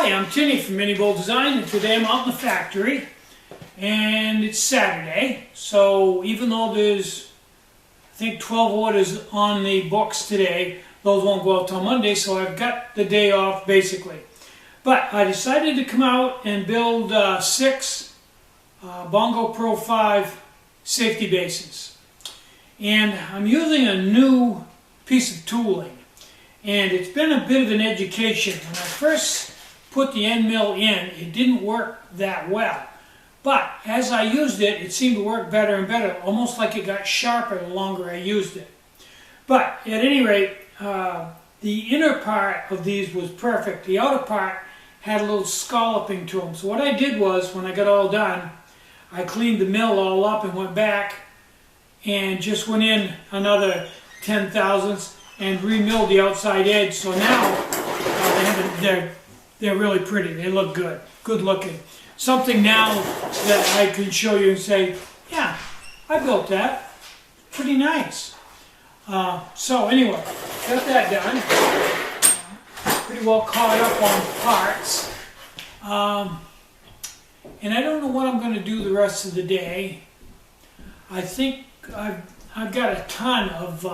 Hi, I'm Tinny from minibulldesign, and today I'm out in the factory, and it's Saturday, so even though there's, I think, 12 orders on the books today, those won't go out till Monday, so I've got the day off, basically. But I decided to come out and build 6 Bongo Pro 5 safety bases. And I'm using a new piece of tooling, and it's been a bit of an education. When I first put the end mill in, it didn't work that well. But as I used it, it seemed to work better and better, almost like it got sharper the longer I used it. But at any rate, the inner part of these was perfect. The outer part had a little scalloping to them. So what I did was, when I got all done, I cleaned the mill all up and went back and just went in another 10 thousandths and remilled the outside edge. So now they're really pretty. They look good. Good looking. Something now that I can show you and say, yeah, I built that. Pretty nice. So anyway, got that done. Pretty well caught up on parts. And I don't know what I'm going to do the rest of the day. I think I've got a ton of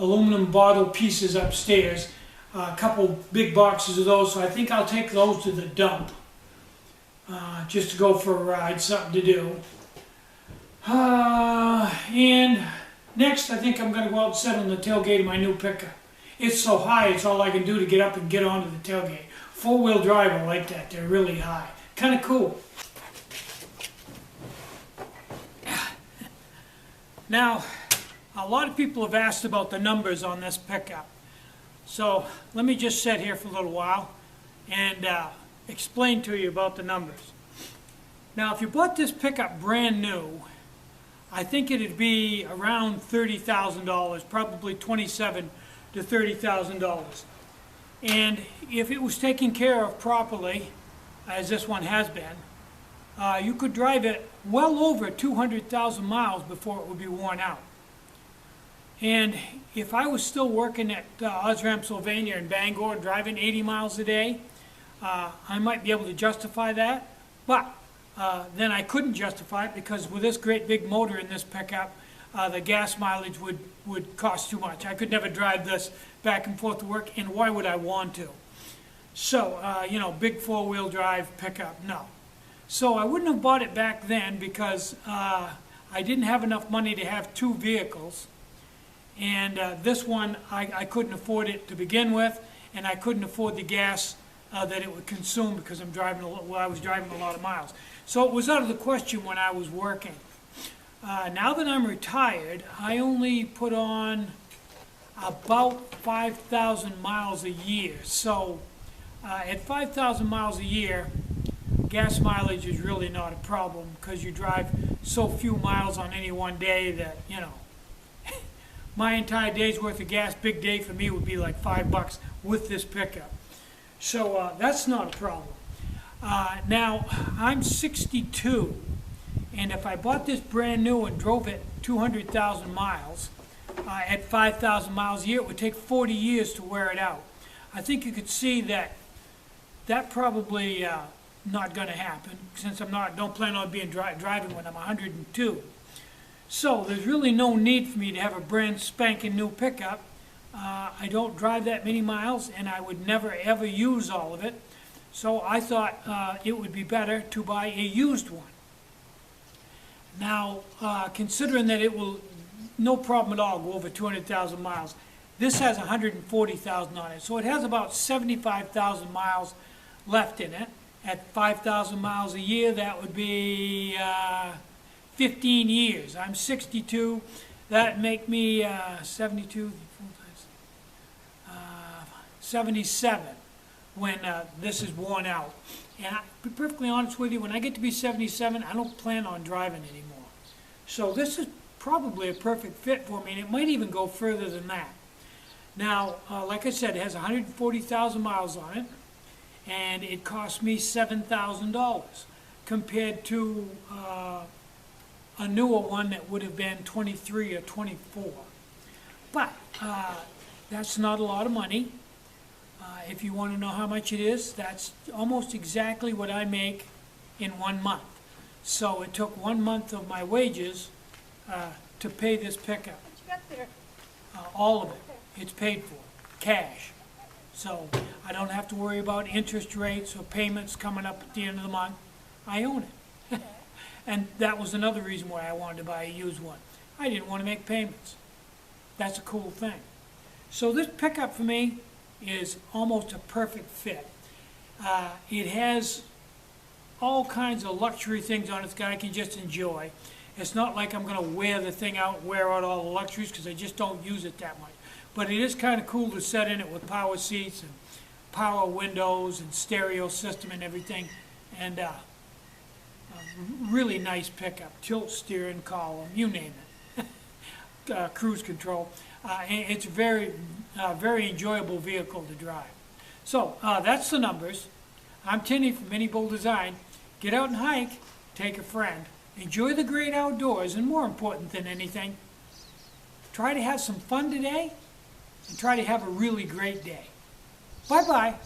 aluminum bottle pieces upstairs. A couple big boxes of those, so I think I'll take those to the dump. Just to go for a ride, something to do. And next I think I'm going to go out and sit on the tailgate of my new pickup. It's so high, it's all I can do to get up and get onto the tailgate. 4-wheel drive, I like that. They're really high. Kind of cool. Now, a lot of people have asked about the numbers on this pickup. So let me just sit here for a little while and explain to you about the numbers. Now, if you bought this pickup brand new, I think it'd be around $30,000, probably $27,000 to $30,000. And if it was taken care of properly, as this one has been, you could drive it well over 200,000 miles before it would be worn out. And if I was still working at Osram, Sylvania in Bangor, driving 80 miles a day, I might be able to justify that. But then I couldn't justify it because with this great big motor in this pickup, the gas mileage would cost too much. I could never drive this back and forth to work, and why would I want to? So, you know, big 4-wheel drive pickup, no. So I wouldn't have bought it back then because I didn't have enough money to have 2 vehicles. And this one, I couldn't afford it to begin with, and I couldn't afford the gas that it would consume because I was driving a lot of miles. So it was out of the question when I was working. Now that I'm retired, I only put on about 5,000 miles a year. So at 5,000 miles a year, gas mileage is really not a problem because you drive so few miles on any one day that, you know, my entire day's worth of gas, big day for me, would be like $5 with this pickup. So that's not a problem. Now, I'm 62, and if I bought this brand new and drove it 200,000 miles, at 5,000 miles a year, it would take 40 years to wear it out. I think you could see that probably not going to happen, since don't plan on being driving when I'm 102. So there's really no need for me to have a brand spanking new pickup. I don't drive that many miles, and I would never ever use all of it. So I thought it would be better to buy a used one. Now, considering that it will, no problem at all, go over 200,000 miles. This has 140,000 on it, so it has about 75,000 miles left in it. At 5,000 miles a year, that would be 15 years. I'm 62. That make me 72, 77 when this is worn out. And I'll be perfectly honest with you, when I get to be 77, I don't plan on driving anymore. So this is probably a perfect fit for me, and it might even go further than that. Now, like I said, it has 140,000 miles on it, and it cost me $7,000 compared to a newer one that would have been 23 or 24. But that's not a lot of money. If you want to know how much it is, that's almost exactly what I make in 1 month. So it took 1 month of my wages to pay this pickup. What you got there? All of it. It's paid for, cash. So I don't have to worry about interest rates or payments coming up at the end of the month. I own it. And that was another reason why I wanted to buy a used one. I didn't want to make payments. That's a cool thing. So this pickup for me is almost a perfect fit. It has all kinds of luxury things on it that I can just enjoy. It's not like I'm going to wear the thing out, wear out all the luxuries, because I just don't use it that much. But it is kind of cool to set in it with power seats and power windows and stereo system and everything. And a really nice pickup, tilt steering column, you name it. Cruise control. It's a very enjoyable vehicle to drive. So that's the numbers. I'm Tinny from minibulldesign. Get out and hike, take a friend, enjoy the great outdoors, and more important than anything, try to have some fun today and try to have a really great day. Bye-bye.